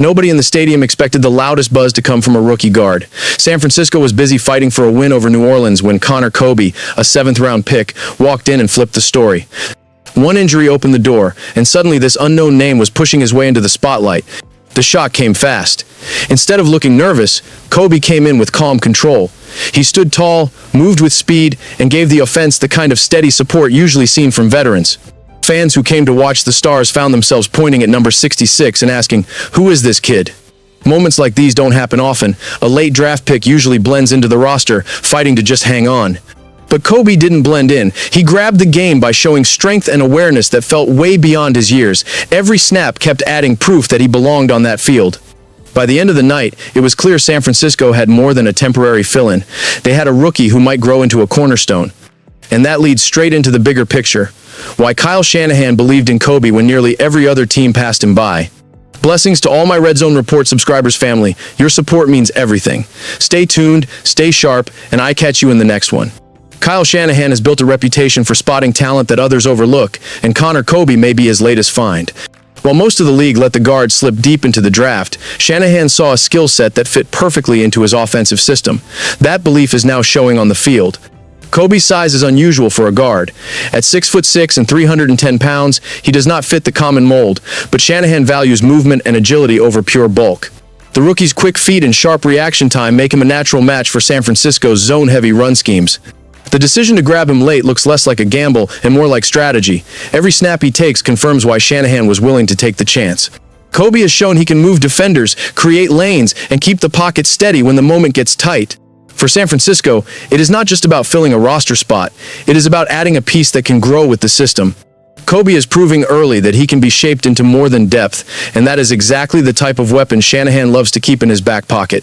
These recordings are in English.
Nobody in the stadium expected the loudest buzz to come from a rookie guard. San Francisco was busy fighting for a win over New Orleans when Colby, a seventh-round pick, walked in and flipped the story. One injury opened the door, and suddenly this unknown name was pushing his way into the spotlight. The shock came fast. Instead of looking nervous, Colby came in with calm control. He stood tall, moved with speed, and gave the offense the kind of steady support usually seen from veterans. Fans who came to watch the Stars found themselves pointing at number 66 and asking, "Who is this kid?" Moments like these don't happen often. A late draft pick usually blends into the roster, fighting to just hang on. But Colby didn't blend in. He grabbed the game by showing strength and awareness that felt way beyond his years. Every snap kept adding proof that he belonged on that field. By the end of the night, it was clear San Francisco had more than a temporary fill-in. They had a rookie who might grow into a cornerstone. And that leads straight into the bigger picture. Why Kyle Shanahan believed in Colby when nearly every other team passed him by. Blessings to all my Red Zone Report subscribers family. Your support means everything. Stay tuned, stay sharp, and I catch you in the next one. Kyle Shanahan has built a reputation for spotting talent that others overlook, and Colby may be his latest find. While most of the league let the guard slip deep into the draft, Shanahan saw a skill set that fit perfectly into his offensive system. That belief is now showing on the field. Colby's size is unusual for a guard. At 6'6" and 310 pounds, he does not fit the common mold, but Shanahan values movement and agility over pure bulk. The rookie's quick feet and sharp reaction time make him a natural match for San Francisco's zone-heavy run schemes. The decision to grab him late looks less like a gamble and more like strategy. Every snap he takes confirms why Shanahan was willing to take the chance. Colby has shown he can move defenders, create lanes, and keep the pocket steady when the moment gets tight. For San Francisco, it is not just about filling a roster spot. It is about adding a piece that can grow with the system. Colby is proving early that he can be shaped into more than depth, and that is exactly the type of weapon Shanahan loves to keep in his back pocket.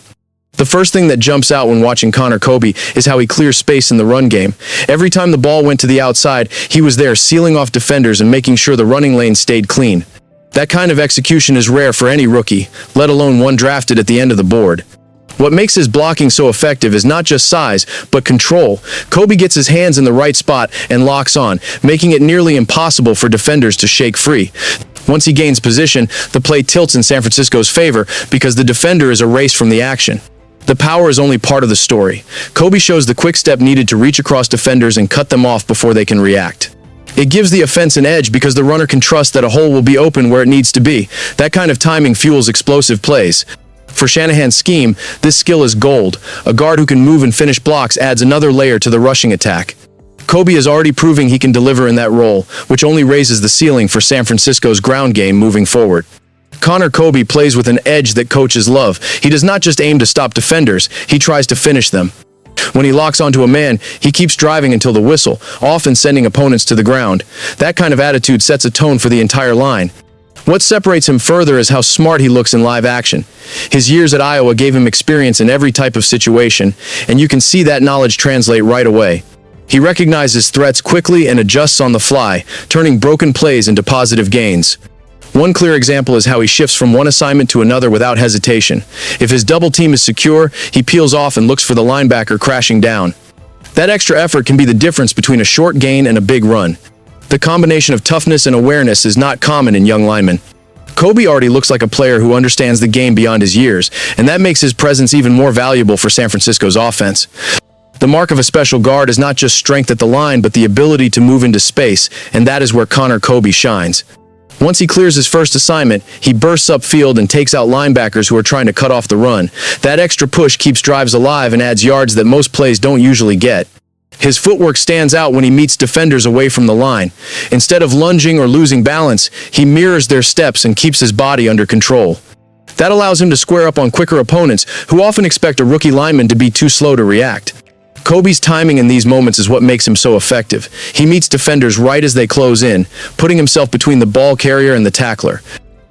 The first thing that jumps out when watching Colby is how he clears space in the run game. Every time the ball went to the outside, he was there sealing off defenders and making sure the running lane stayed clean. That kind of execution is rare for any rookie, let alone one drafted at the end of the board. What makes his blocking so effective is not just size, but control. Colby gets his hands in the right spot and locks on, making it nearly impossible for defenders to shake free. Once he gains position, the play tilts in San Francisco's favor because the defender is erased from the action. The power is only part of the story. Colby shows the quick step needed to reach across defenders and cut them off before they can react. It gives the offense an edge because the runner can trust that a hole will be open where it needs to be. That kind of timing fuels explosive plays. For Shanahan's scheme, this skill is gold. A guard who can move and finish blocks adds another layer to the rushing attack. Colby is already proving he can deliver in that role, which only raises the ceiling for San Francisco's ground game moving forward. Colby plays with an edge that coaches love. He does not just aim to stop defenders, he tries to finish them. When he locks onto a man, he keeps driving until the whistle, often sending opponents to the ground. That kind of attitude sets a tone for the entire line. What separates him further is how smart he looks in live action. His years at Iowa gave him experience in every type of situation, and you can see that knowledge translate right away. He recognizes threats quickly and adjusts on the fly, turning broken plays into positive gains. One clear example is how he shifts from one assignment to another without hesitation. If his double team is secure, he peels off and looks for the linebacker crashing down. That extra effort can be the difference between a short gain and a big run. The combination of toughness and awareness is not common in young linemen. Colby already looks like a player who understands the game beyond his years, and that makes his presence even more valuable for San Francisco's offense. The mark of a special guard is not just strength at the line, but the ability to move into space, and that is where Colby shines. Once he clears his first assignment, he bursts upfield and takes out linebackers who are trying to cut off the run. That extra push keeps drives alive and adds yards that most plays don't usually get. His footwork stands out when he meets defenders away from the line. Instead of lunging or losing balance, he mirrors their steps and keeps his body under control. That allows him to square up on quicker opponents who often expect a rookie lineman to be too slow to react. Colby's timing in these moments is what makes him so effective. He meets defenders right as they close in, putting himself between the ball carrier and the tackler.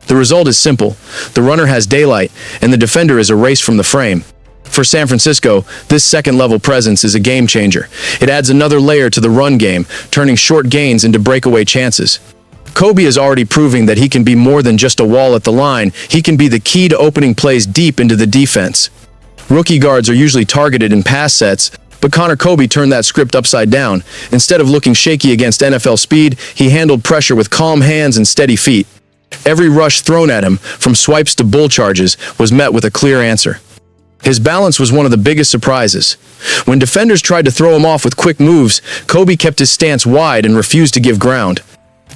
The result is simple. The runner has daylight, and the defender is erased from the frame. For San Francisco, this second-level presence is a game changer. It adds another layer to the run game, turning short gains into breakaway chances. Colby is already proving that he can be more than just a wall at the line. He can be the key to opening plays deep into the defense. Rookie guards are usually targeted in pass sets, but Colby turned that script upside down. Instead of looking shaky against NFL speed, he handled pressure with calm hands and steady feet. Every rush thrown at him, from swipes to bull charges, was met with a clear answer. His balance was one of the biggest surprises. When defenders tried to throw him off with quick moves, Colby kept his stance wide and refused to give ground.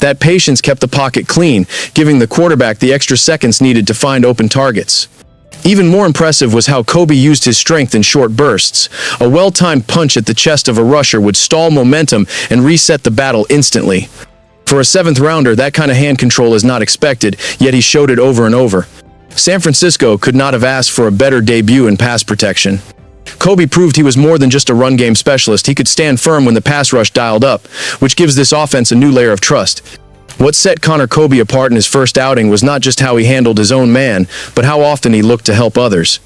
That patience kept the pocket clean, giving the quarterback the extra seconds needed to find open targets. Even more impressive was how Colby used his strength in short bursts. A well-timed punch at the chest of a rusher would stall momentum and reset the battle instantly. For a seventh-rounder, that kind of hand control is not expected, yet he showed it over and over. San Francisco could not have asked for a better debut in pass protection. Colby proved he was more than just a run-game specialist. He could stand firm when the pass rush dialed up, which gives this offense a new layer of trust. What set Connor Colby apart in his first outing was not just how he handled his own man, but how often he looked to help others.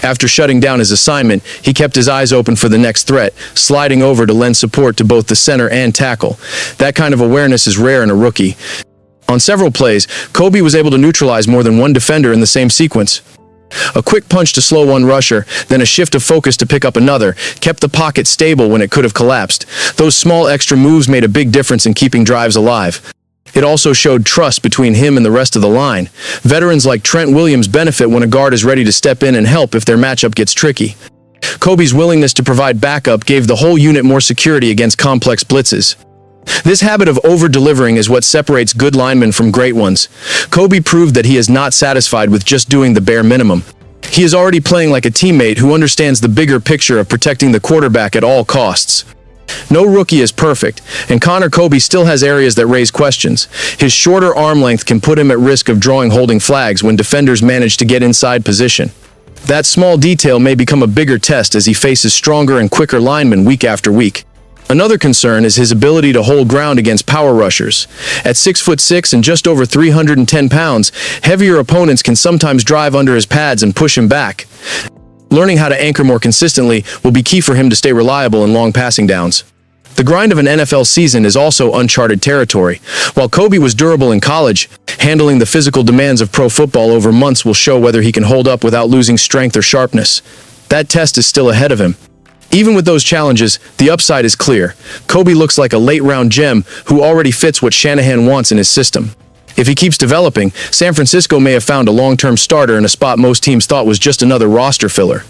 After shutting down his assignment, he kept his eyes open for the next threat, sliding over to lend support to both the center and tackle. That kind of awareness is rare in a rookie. On several plays, Colby was able to neutralize more than one defender in the same sequence. A quick punch to slow one rusher, then a shift of focus to pick up another, kept the pocket stable when it could have collapsed. Those small extra moves made a big difference in keeping drives alive. It also showed trust between him and the rest of the line. Veterans like Trent Williams benefit when a guard is ready to step in and help if their matchup gets tricky. Colby's willingness to provide backup gave the whole unit more security against complex blitzes. This habit of over-delivering is what separates good linemen from great ones. Colby proved that he is not satisfied with just doing the bare minimum. He is already playing like a teammate who understands the bigger picture of protecting the quarterback at all costs. No rookie is perfect, and Connor Colby still has areas that raise questions. His shorter arm length can put him at risk of drawing holding flags when defenders manage to get inside position. That small detail may become a bigger test as he faces stronger and quicker linemen week after week. Another concern is his ability to hold ground against power rushers. At 6'6" and just over 310 pounds, heavier opponents can sometimes drive under his pads and push him back. Learning how to anchor more consistently will be key for him to stay reliable in long passing downs. The grind of an NFL season is also uncharted territory. While Colby was durable in college, handling the physical demands of pro football over months will show whether he can hold up without losing strength or sharpness. That test is still ahead of him. Even with those challenges, the upside is clear. Colby looks like a late-round gem who already fits what Shanahan wants in his system. If he keeps developing, San Francisco may have found a long-term starter in a spot most teams thought was just another roster filler.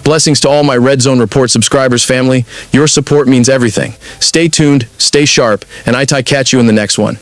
Blessings to all my Red Zone Report subscribers, family. Your support means everything. Stay tuned, stay sharp, and I catch you in the next one.